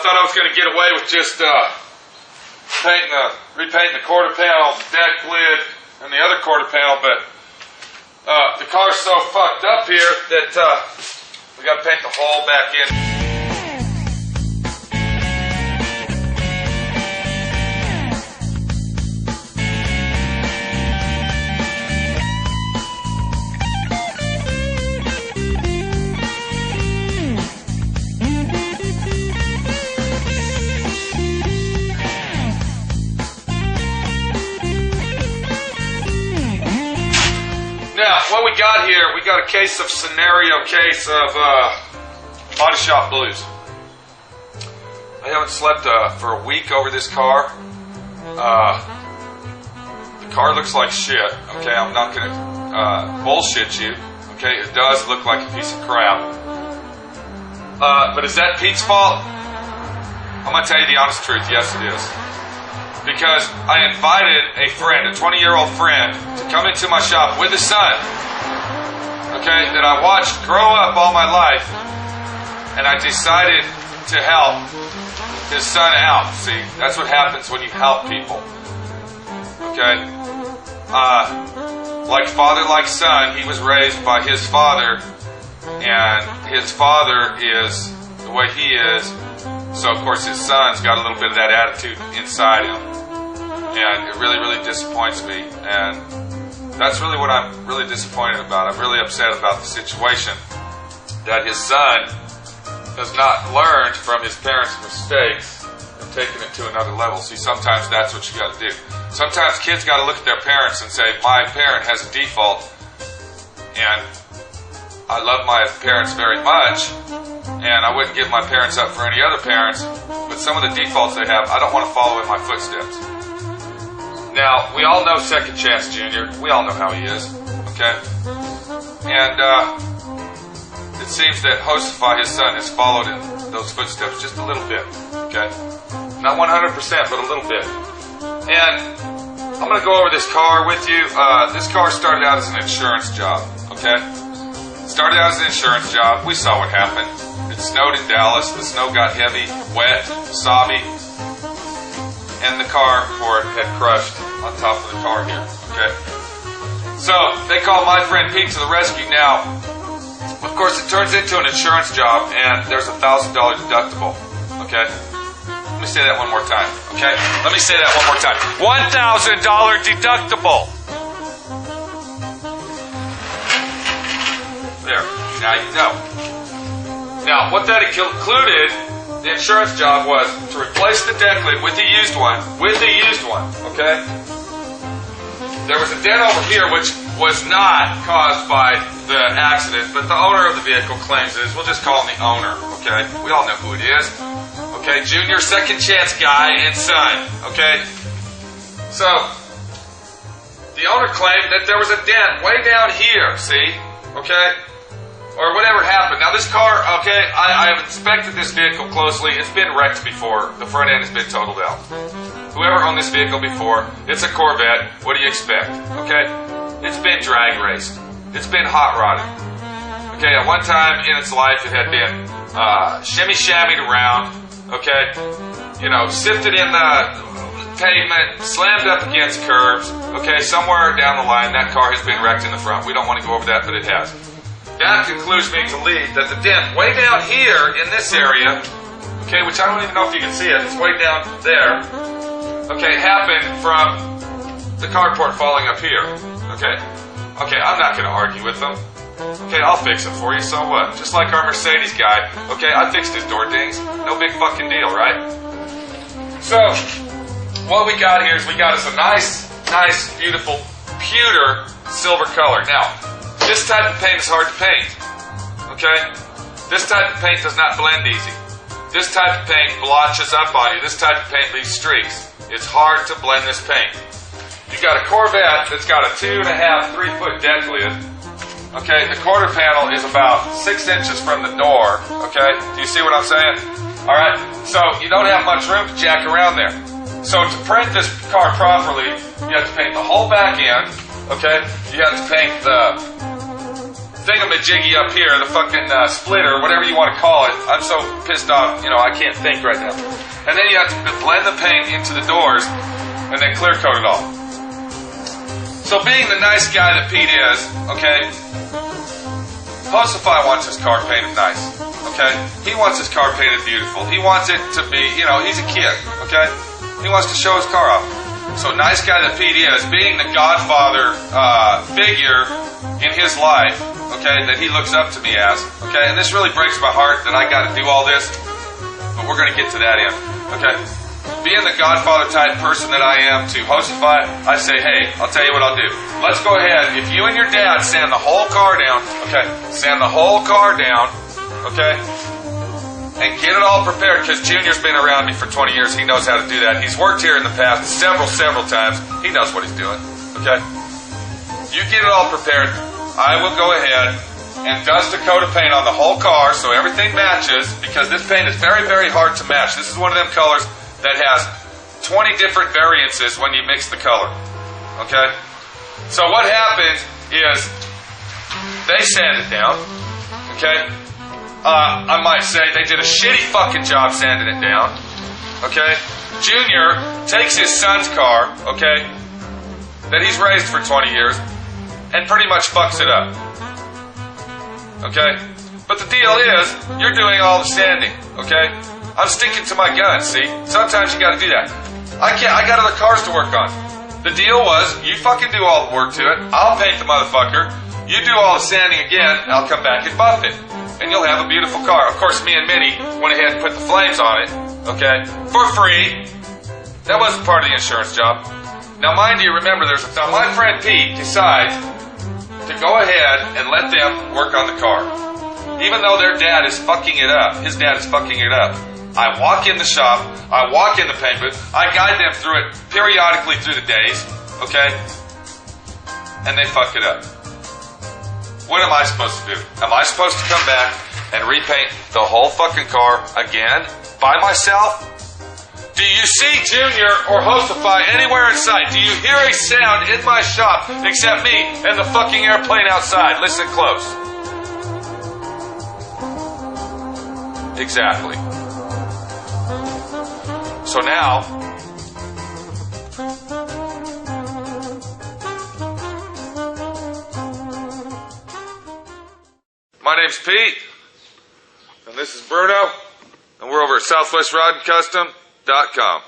thought I was going to get away with just repainting the quarter panel, the deck lid, and the other quarter panel, but the car's so fucked up here that we got to paint the whole back in. Now, what we got here, we got a scenario case of body shop blues. I haven't slept for a week over this car. The car looks like shit, okay? I'm not going to bullshit you, okay? It does look like a piece of crap. But is that Pete's fault? I'm going to tell you the honest truth. Yes, it is. Because I invited a friend, a 20-year-old friend, to come into my shop with his son, okay, that I watched grow up all my life, and I decided to help his son out. See, that's what happens when you help people, okay? Like father, like son, he was raised by his father, and his father is the way he is, so of course his son's got a little bit of that attitude inside him. And it really, really disappoints me. And that's really what I'm really disappointed about. I'm really upset about the situation that his son has not learned from his parents' mistakes and taken it to another level. See, sometimes that's what you got to do. Sometimes kids got to look at their parents and say, my parent has a default, and I love my parents very much, and I wouldn't give my parents up for any other parents, but some of the defaults they have, I don't want to follow in my footsteps. Now, we all know Second Chance Jr. We all know how he is, okay? And it seems that Hostify, his son, has followed in those footsteps just a little bit, okay? Not 100%, but a little bit. And I'm going to go over this car with you. This car started out as an insurance job, okay? Started out as an insurance job. We saw what happened. It snowed in Dallas. The snow got heavy, wet, sobby. And the carport had crushed on top of the car here, okay? So, they call my friend Pete to the rescue. Now, of course, it turns into an insurance job, and there's a $1,000 deductible, okay? Let me say that one more time, okay? Let me say that one more time. $1,000 deductible! There, now you know. Now, what that included, the insurance job was to replace the deck lid with the used one, okay? There was a dent over here which was not caused by the accident, but the owner of the vehicle claims it is. We'll just call him the owner, okay? We all know who it is, okay? Junior, second chance guy and son, okay? So, the owner claimed that there was a dent way down here, see, okay? Or whatever happened. Now this car, okay, I have inspected this vehicle closely. It's been wrecked before. The front end has been totaled out. Whoever owned this vehicle before, it's a Corvette. What do you expect? Okay? It's been drag raced. It's been hot rodded. Okay, at one time in its life it had been shimmy-shammied around. Okay? You know, sifted in the pavement, slammed up against curbs. Okay, somewhere down the line that car has been wrecked in the front. We don't want to go over that, but it has. That concludes me to believe that the dent way down here in this area, okay, which I don't even know if you can see it, it's way down there, okay, happened from the carport falling up here, okay? Okay, I'm not going to argue with them. Okay, I'll fix it for you, so what? Just like our Mercedes guy, okay, I fixed his door dings, no big fucking deal, right? So, what we got here is we got us a nice, beautiful, pewter silver color. Now, this type of paint is hard to paint, okay? This type of paint does not blend easy. This type of paint blotches up on you. This type of paint leaves streaks. It's hard to blend this paint. You got a Corvette that's got a 2.5, 3-foot deck lid, okay? The quarter panel is about 6 inches from the door, okay? Do you see what I'm saying? All right, so you don't have much room to jack around there. So to print this car properly, you have to paint the whole back end, okay? You have to paint the thingamajiggy up here, the fucking splitter, whatever you want to call it. I'm so pissed off, I can't think right now. And then you have to blend the paint into the doors and then clear coat it all. So being the nice guy that Pete is, okay, Postify wants his car painted nice, okay? He wants his car painted beautiful. He wants it to be, he's a kid, okay? He wants to show his car off. So nice guy that Pete is, being the godfather figure in his life, okay, that he looks up to me as, okay? And this really breaks my heart that I got to do all this, but we're going to get to that end, okay? Being the godfather type person that I am to Hostify, I say, hey, I'll tell you what I'll do. Let's go ahead. If you and your dad sand the whole car down, okay, sand the whole car down, okay, and get it all prepared, because Junior's been around me for 20 years. He knows how to do that. He's worked here in the past several times. He knows what he's doing, okay? You get it all prepared. I will go ahead and dust a coat of paint on the whole car so everything matches, because this paint is very, very hard to match. This is one of them colors that has 20 different variances when you mix the color, okay? So what happens is they sand it down, okay? I might say they did a shitty fucking job sanding it down, okay? Junior takes his son's car, okay, that he's raised for 20 years, and pretty much fucks it up, okay? But the deal is, you're doing all the sanding, okay? I'm sticking to my guns, see? Sometimes you gotta do that. I got other cars to work on. The deal was, you fucking do all the work to it, I'll paint the motherfucker, you do all the sanding again, and I'll come back and buff it. And you'll have a beautiful car. Of course, me and Minnie went ahead and put the flames on it, okay? For free. That wasn't part of the insurance job. Now, mind you, remember, now my friend Pete decides to go ahead and let them work on the car. Even though their dad is fucking it up, his dad is fucking it up. I walk in the shop, I walk in the paint booth, I guide them through it periodically through the days, okay? And they fuck it up. What am I supposed to do? Am I supposed to come back and repaint the whole fucking car again by myself? Do you see Junior or Hostify anywhere in sight? Do you hear a sound in my shop except me and the fucking airplane outside? Listen close. Exactly. So now, my name's Pete, and this is Bruno, and we're over at SouthwestRodandCustom.com.